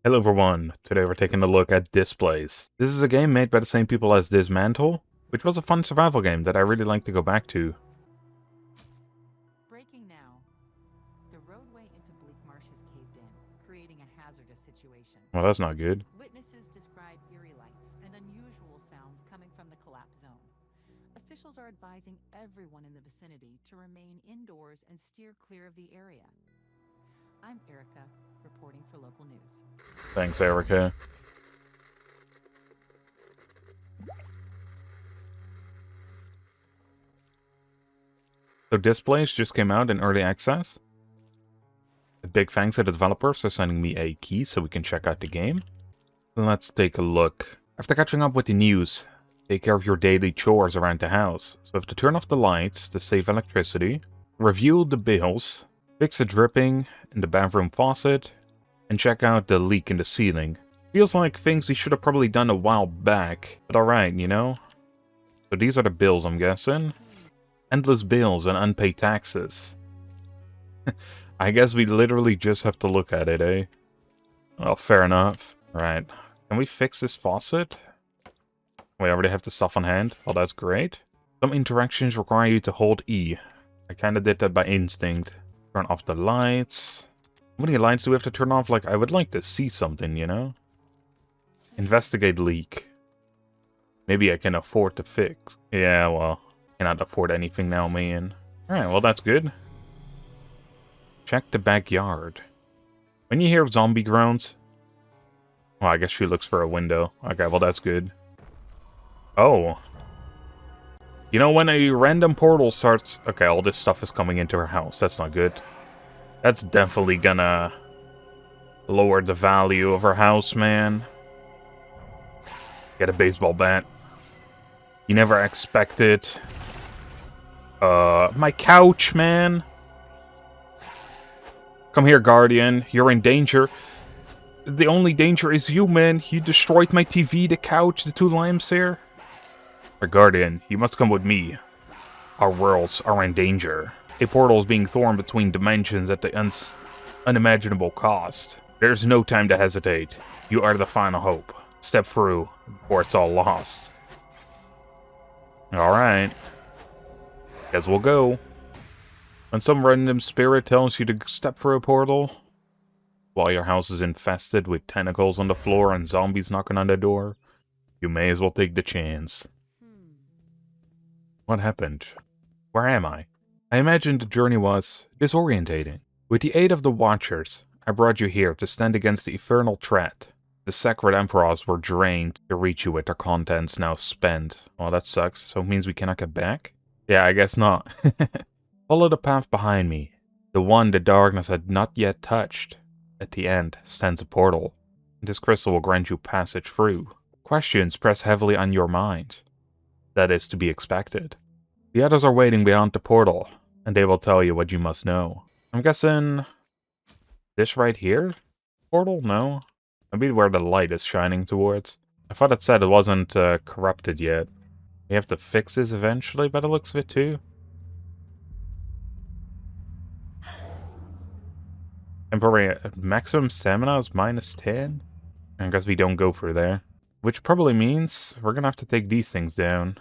Hello everyone, today we're taking a look at Dysplaced. This is a game made by the same people as Dismantle, which was a fun survival game that I really like to go back to. Breaking now. The roadway into Bleak Marsh has caved in, creating a hazardous situation. Well, that's not good. Witnesses describe eerie lights and unusual sounds coming from the collapse zone. Officials are advising everyone in the vicinity to remain indoors and steer clear of the area. I'm Erica, reporting for local news. Thanks, Erica. So Displaced just came out in early access. A big thanks to the developers for sending me a key so we can check out the game. Let's take a look. After catching up with the news, take care of your daily chores around the house. So we have to turn off the lights to save electricity, review the bills, fix the dripping in the bathroom faucet, and check out the leak in the ceiling. Feels like things we should have probably done a while back, but alright, you know? So these are the bills, I'm guessing. Endless bills and unpaid taxes. I guess we literally just have to look at it, eh? Well, fair enough. Right. Can we fix this faucet? We already have the stuff on hand. Well, that's great. Some interactions require you to hold E. I kinda did that by instinct. Turn off the lights. How many lights do we have to turn off? Like, I would like to see something, you know? Investigate leak. Maybe I can afford to fix. Yeah, well, cannot afford anything now, man. Alright, well, that's good. Check the backyard. When you hear zombie groans... Well, I guess she looks for a window. Okay, well, that's good. Oh. You know, when a random portal starts... Okay, all this stuff is coming into her house. That's not good. That's definitely gonna lower the value of her house, man. Get a baseball bat. You never expect it. My couch, man. Come here, Guardian. You're in danger. The only danger is you, man. You destroyed my TV, the couch, the two lamps here. But Guardian, you must come with me. Our worlds are in danger. A portal is being thrown between dimensions at the unimaginable cost. There's no time to hesitate. You are the final hope. Step through before it's all lost. Alright. Guess we'll go. When some random spirit tells you to step through a portal, while your house is infested with tentacles on the floor and zombies knocking on the door, you may as well take the chance. What happened? Where am I? I imagined the journey was disorientating. With the aid of the Watchers, I brought you here to stand against the infernal threat. The sacred emperors were drained to reach you with their contents now spent. Well, that sucks. So it means we cannot get back? Yeah, I guess not. Follow the path behind me. The one the darkness had not yet touched. At the end stands a portal. This crystal will grant you passage through. Questions press heavily on your mind. That is to be expected. The others are waiting beyond the portal, and they will tell you what you must know. I'm guessing... this right here? Portal? No. Maybe where the light is shining towards. I thought it said it wasn't corrupted yet. We have to fix this eventually, by the looks of it too. Temporary maximum stamina is -10. I guess we don't go through there. Which probably means we're gonna have to take these things down.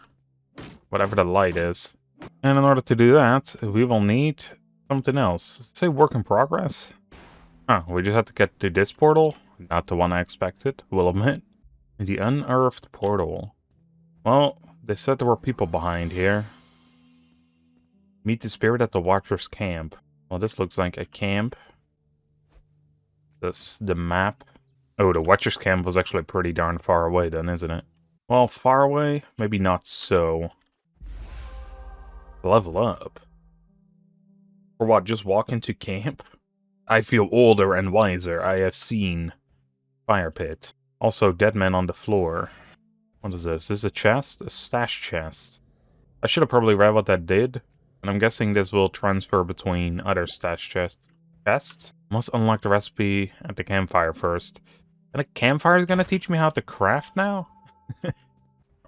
Whatever the light is. And in order to do that, we will need something else. Say work in progress? Oh, we just have to get to this portal. Not the one I expected, will admit. The unearthed portal. Well, they said there were people behind here. Meet the spirit at the Watcher's camp. Well, this looks like a camp. This the map. Oh, the Watcher's camp was actually pretty darn far away then, isn't it? Well, far away? Maybe not so. Level up. For what, just walk into camp? I feel older and wiser. I have seen fire pit. Also, dead men on the floor. What is this? This is a chest? A stash chest. I should have probably read what that did. And I'm guessing this will transfer between other stash chests. Must unlock the recipe at the campfire first. And a campfire is gonna teach me how to craft now?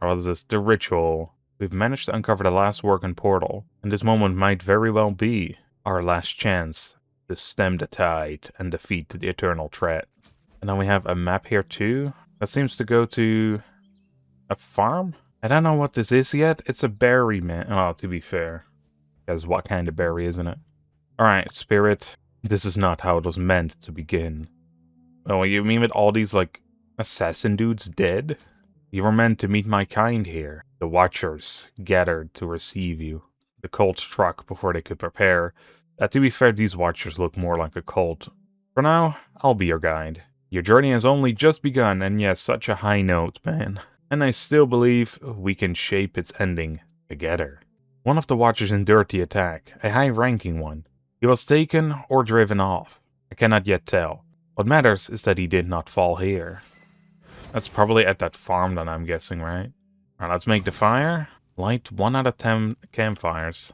Or what is this? The ritual. We've managed to uncover the last working portal. And this moment might very well be our last chance to stem the tide and defeat the eternal threat. And then we have a map here too. That seems to go to a farm? I don't know what this is yet. It's a berry, man. Oh, to be fair. Because what kind of berry, isn't it? Alright, Spirit. This is not how it was meant to begin. Oh, you mean with all these, like, assassin dudes dead? You were meant to meet my kind here. The Watchers gathered to receive you. The cult struck before they could prepare. To be fair, these Watchers look more like a cult. For now, I'll be your guide. Your journey has only just begun, and yes, such a high note, man. And I still believe we can shape its ending together. One of the Watchers endured the attack, a high-ranking one. He was taken or driven off. I cannot yet tell. What matters is that he did not fall here. That's probably at that farm then, I'm guessing, right? Alright, let's make the fire. Light 1 out of 10 campfires.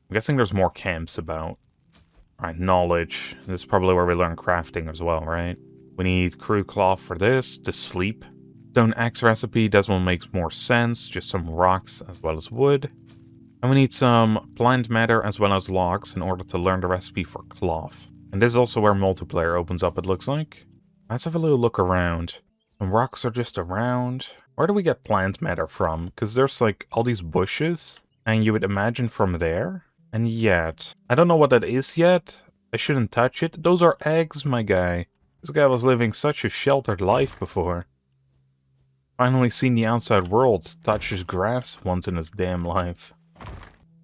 I'm guessing there's more camps about. Alright, knowledge. This is probably where we learn crafting as well, right? We need crew cloth for this, to sleep. Stone axe recipe, that one makes more sense. Just some rocks as well as wood. And we need some plant matter as well as logs in order to learn the recipe for cloth. And this is also where multiplayer opens up, it looks like. Let's have a little look around. Some rocks are just around. Where do we get plant matter from? Because there's like all these bushes. And you would imagine from there. And yet, I don't know what that is yet. I shouldn't touch it. Those are eggs, my guy. This guy was living such a sheltered life before. Finally seen the outside world, touch his grass once in his damn life.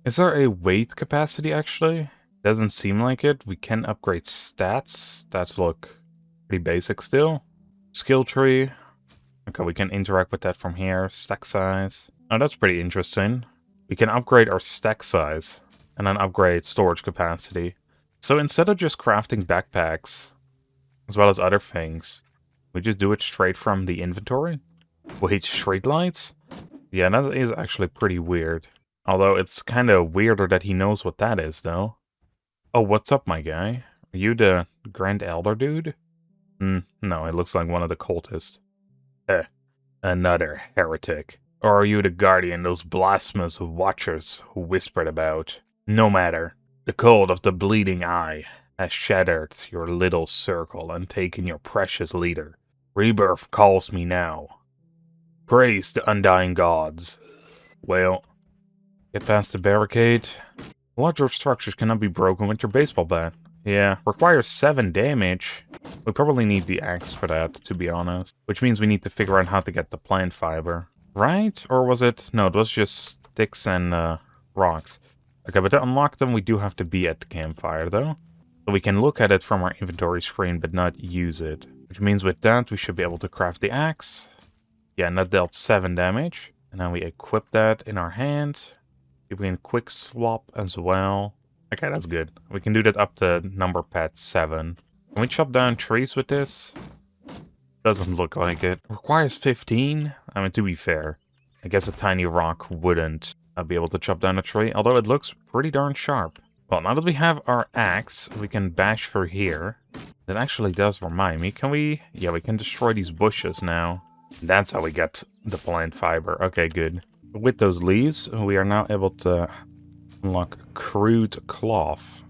Is there a weight capacity, actually? Doesn't seem like it. We can upgrade stats. Stats look pretty basic still. Skill tree. Okay, we can interact with that from here. Stack size. Oh, that's pretty interesting. We can upgrade our stack size. And then upgrade storage capacity. So instead of just crafting backpacks, as well as other things, we just do it straight from the inventory? Wait, street lights? Yeah, that is actually pretty weird. Although it's kind of weirder that he knows what that is, though. Oh, what's up, my guy? Are you the Grand Elder dude? No, it looks like one of the cultists. Another heretic. Or are you the guardian those blasphemous Watchers who whispered about? No matter. The cult of the Bleeding Eye has shattered your little circle and taken your precious leader. Rebirth calls me now. Praise the undying gods. Well, get past the barricade. Larger structures cannot be broken with your baseball bat. Yeah, requires 7 damage. We probably need the axe for that, to be honest. Which means we need to figure out how to get the plant fiber. Right? Or was it... No, it was just sticks and rocks. Okay, but to unlock them, we do have to be at the campfire, though. So we can look at it from our inventory screen, but not use it. Which means with that, we should be able to craft the axe. Yeah, and that dealt 7 damage. And then we equip that in our hand. We can quick swap as well. Okay, that's good. We can do that up to number pad 7. Can we chop down trees with this? Doesn't look like it. Requires 15. I mean, to be fair, I guess a tiny rock wouldn't be able to chop down a tree, although it looks pretty darn sharp. Well, now that we have our axe, we can bash through here. That actually does remind me. Can we... Yeah, we can destroy these bushes now. That's how we get the plant fiber. Okay, good. With those leaves, we are now able to unlock crude cloth.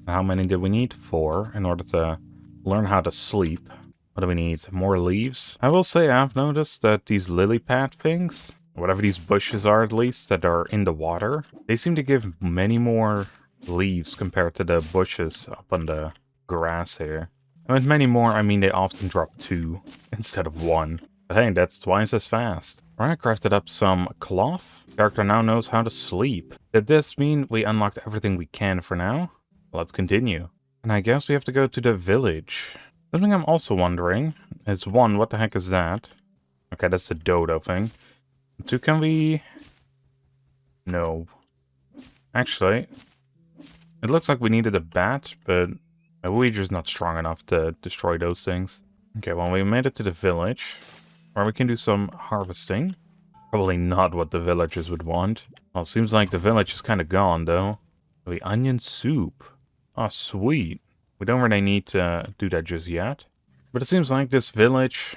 How many do we need? 4 in order to learn how to sleep. What do we need? More leaves? I will say I've noticed that these lily pad things, whatever these bushes are at least, that are in the water, they seem to give many more leaves compared to the bushes up on the grass here. And with many more, I mean they often drop 2 instead of 1. But hey, that's twice as fast. Alright, crafted up some cloth. Character now knows how to sleep. Did this mean we unlocked everything we can for now? Let's continue. And I guess we have to go to the village. Something I'm also wondering is 1, what the heck is that? Okay, that's the dodo thing. 2, can we... No. Actually, it looks like we needed a bat, but my Ouija's not strong enough to destroy those things. Okay, well, we made it to the village, where we can do some harvesting. Probably not what the villagers would want. Well, it seems like the village is kind of gone, though. The onion soup. Oh, sweet. We don't really need to do that just yet. But it seems like this village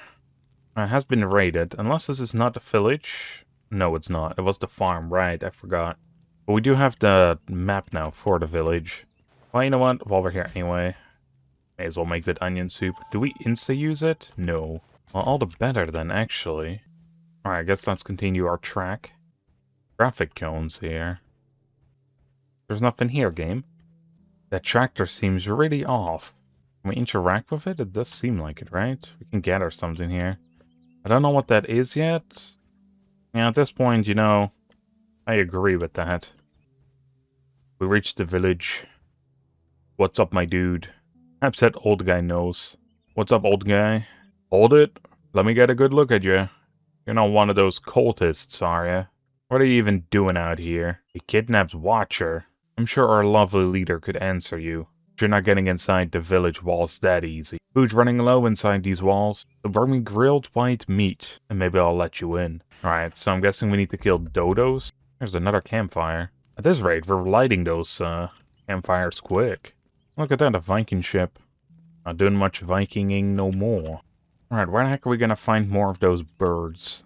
has been raided. Unless this is not the village. No, it's not. It was the farm, right? I forgot. But we do have the map now for the village. Well, you know what? While we're here anyway, May as well make that onion soup. Do we insta-use it? No. Well, all the better then, actually. Alright, I guess let's continue our track. Traffic cones here. There's nothing here, game. That tractor seems really off. Can we interact with it? It does seem like it, right? We can gather something here. I don't know what that is yet. Yeah, at this point, you know, I agree with that. We reached the village. What's up, my dude? Perhaps that old guy knows. What's up, old guy? Hold it. Let me get a good look at you. You're not one of those cultists, are you? What are you even doing out here? You kidnapped Watcher. I'm sure our lovely leader could answer you. But you're not getting inside the village walls that easy. Food's running low inside these walls. So bring me grilled white meat, and maybe I'll let you in. Alright, so I'm guessing we need to kill dodos. There's another campfire. At this rate, we're lighting those campfires quick. Look at that, a Viking ship. Not doing much Vikinging no more. Alright, where the heck are we gonna find more of those birds?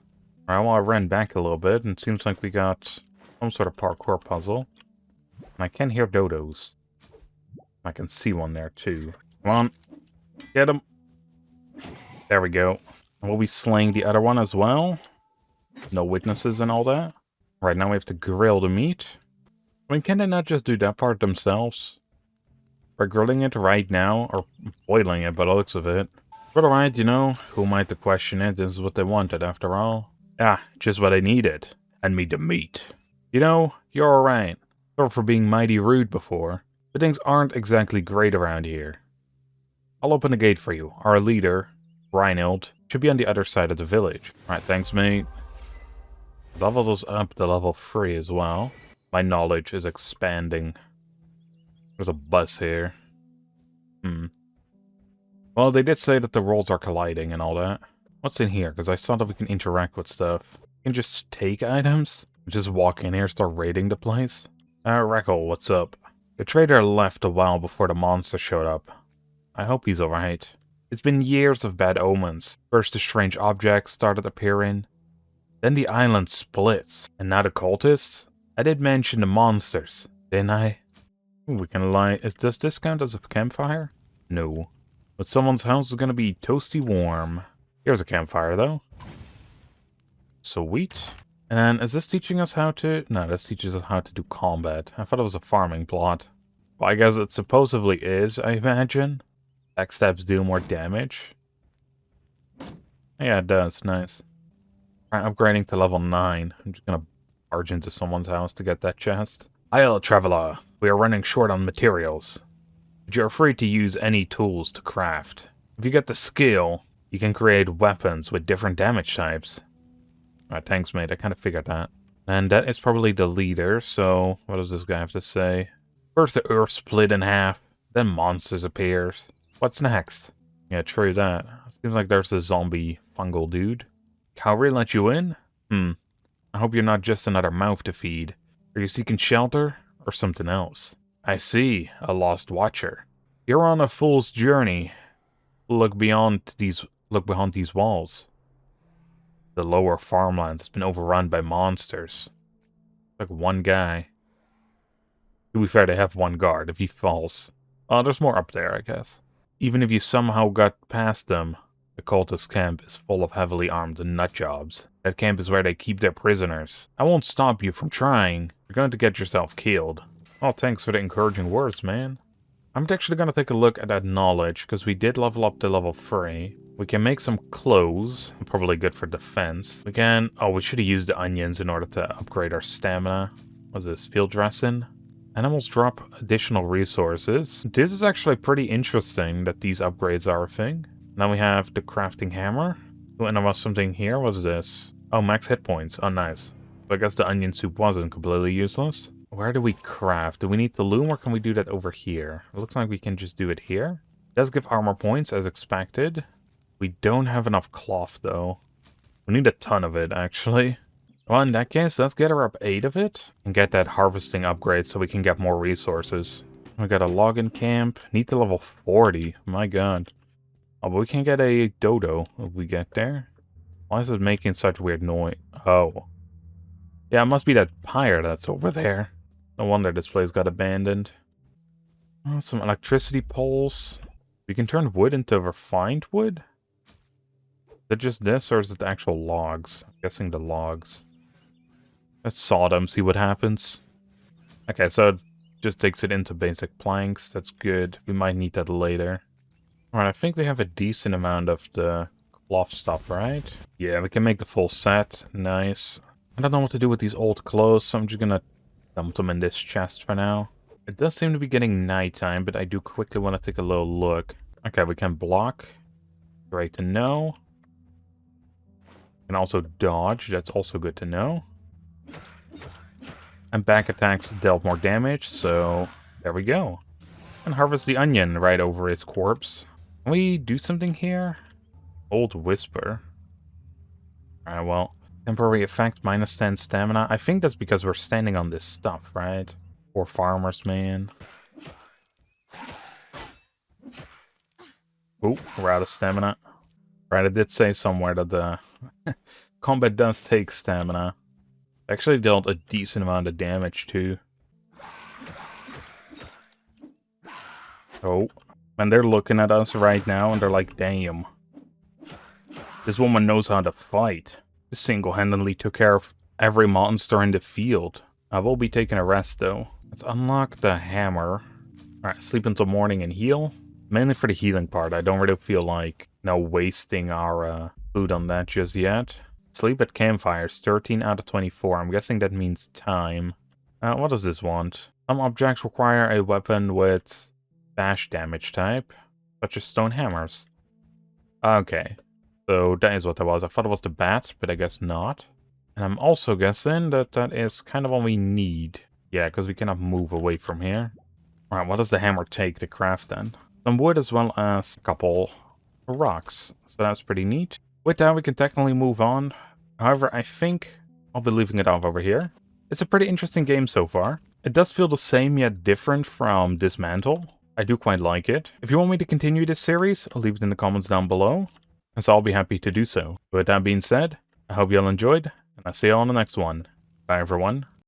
Alright, well, I ran back a little bit, and it seems like we got some sort of parkour puzzle. And I can hear dodos. I can see one there, too. Come on. Get him. There we go. We'll be slaying the other one as well. No witnesses and all that. Right, now we have to grill the meat. I mean, can they not just do that part themselves? We're grilling it right now, or boiling it by the looks of it. But alright, you know, who am I to question it? This is what they wanted, after all. Ah, just what I needed. And me the meat. You know, you're alright. Sorry for being mighty rude before, but things aren't exactly great around here. I'll open the gate for you. Our leader, Reinhold, should be on the other side of the village. Alright, thanks, mate. Level those up to level 3 as well. My knowledge is expanding. There's a bus here. Well, they did say that the worlds are colliding and all that. What's in here? Because I saw that we can interact with stuff. We can just take items? Just walk in here, start raiding the place? Reckle, what's up? The trader left a while before the monster showed up. I hope he's alright. It's been years of bad omens. First the strange objects started appearing. Then the island splits. And now the cultists? I did mention the monsters, didn't I? We can lie. Does this count as a campfire? No. But someone's house is gonna be toasty warm. Here's a campfire, though. Sweet. And is this teaching us how to... No, this teaches us how to do combat. I thought it was a farming plot. Well, I guess it supposedly is, I imagine. Backstabs do more damage. Yeah, it does. Nice. Alright, upgrading to level 9. I'm just gonna barge into someone's house to get that chest. Hail, traveler. We are running short on materials. But you're free to use any tools to craft. If you get the skill, you can create weapons with different damage types. Alright, thanks, mate. I kind of figured that. And that is probably the leader, so what does this guy have to say? First the earth split in half, then monsters appears. What's next? Yeah, true that. Seems like there's a zombie fungal dude. Calvary let you in? I hope you're not just another mouth to feed. Are you seeking shelter, or something else? I see, a lost watcher. You're on a fool's journey. Look beyond these walls. The lower farmland has been overrun by monsters. Like one guy. To be fair, they have one guard if he falls. Oh, there's more up there, I guess. Even if you somehow got past them, the cultist camp is full of heavily armed nutjobs. That camp is where they keep their prisoners. I won't stop you from trying. You're going to get yourself killed. Oh, thanks for the encouraging words, man. I'm actually going to take a look at that knowledge, because we did level up to level 3. We can make some clothes, probably good for defense. We can... Oh, we should have used the onions in order to upgrade our stamina. What's this? Field dressing? Animals drop additional resources. This is actually pretty interesting that these upgrades are a thing. Now we have the crafting hammer. Oh, and there was something here. What's this? Oh, max hit points. Oh, nice. So I guess the onion soup wasn't completely useless. Where do we craft? Do we need the loom or can we do that over here? It looks like we can just do it here. It does give armor points as expected. We don't have enough cloth though. We need a ton of it actually. Well, in that case, let's get her up 8 of it and get that harvesting upgrade so we can get more resources. We got a login camp. Need to level 40. My god. Oh, but we can get a dodo if we get there. Why is it making such weird noise? Oh. Yeah, it must be that pyre that's over there. No wonder this place got abandoned. Oh, some electricity poles. We can turn wood into refined wood? Is it just this, or is it the actual logs? I'm guessing the logs. Let's saw them, see what happens. Okay, so it just takes it into basic planks. That's good. We might need that later. Alright, I think we have a decent amount of the cloth stuff, right? Yeah, we can make the full set. Nice. I don't know what to do with these old clothes, so I'm just gonna dump them in this chest for now. It does seem to be getting nighttime, but I do quickly want to take a little look. Okay, we can block. Great to know. We can also dodge. That's also good to know. And back attacks dealt more damage, so there we go. And harvest the onion right over his corpse. Can we do something here? Old Whisper. Alright, well. Temporary effect, minus 10 stamina. I think that's because we're standing on this stuff, right? Poor farmers, man. Oh, we're out of stamina. Right, I did say somewhere that the combat does take stamina. Actually dealt a decent amount of damage, too. Oh. And they're looking at us right now, and they're like, damn. This woman knows how to fight. Single-handedly took care of every monster in the field. I will be taking a rest, though. Let's unlock the hammer. Alright, sleep until morning and heal. Mainly for the healing part. I don't really feel like, wasting our food on that just yet. Sleep at campfires, 13 out of 24. I'm guessing that means time. What does this want? Some objects require a weapon with bash damage type, such as stone hammers. Okay. So that is what that was. I thought it was the bat, but I guess not. And I'm also guessing that that is kind of all we need. Yeah, because we cannot move away from here. Alright, what does the hammer take to craft then? Some wood as well as a couple rocks. So that's pretty neat. With that, we can technically move on. However, I think I'll be leaving it off over here. It's a pretty interesting game so far. It does feel the same yet different from Dismantle. I do quite like it. If you want me to continue this series, I'll leave it in the comments down below. And so I'll be happy to do so. With that being said, I hope you all enjoyed, and I'll see you all on the next one. Bye everyone.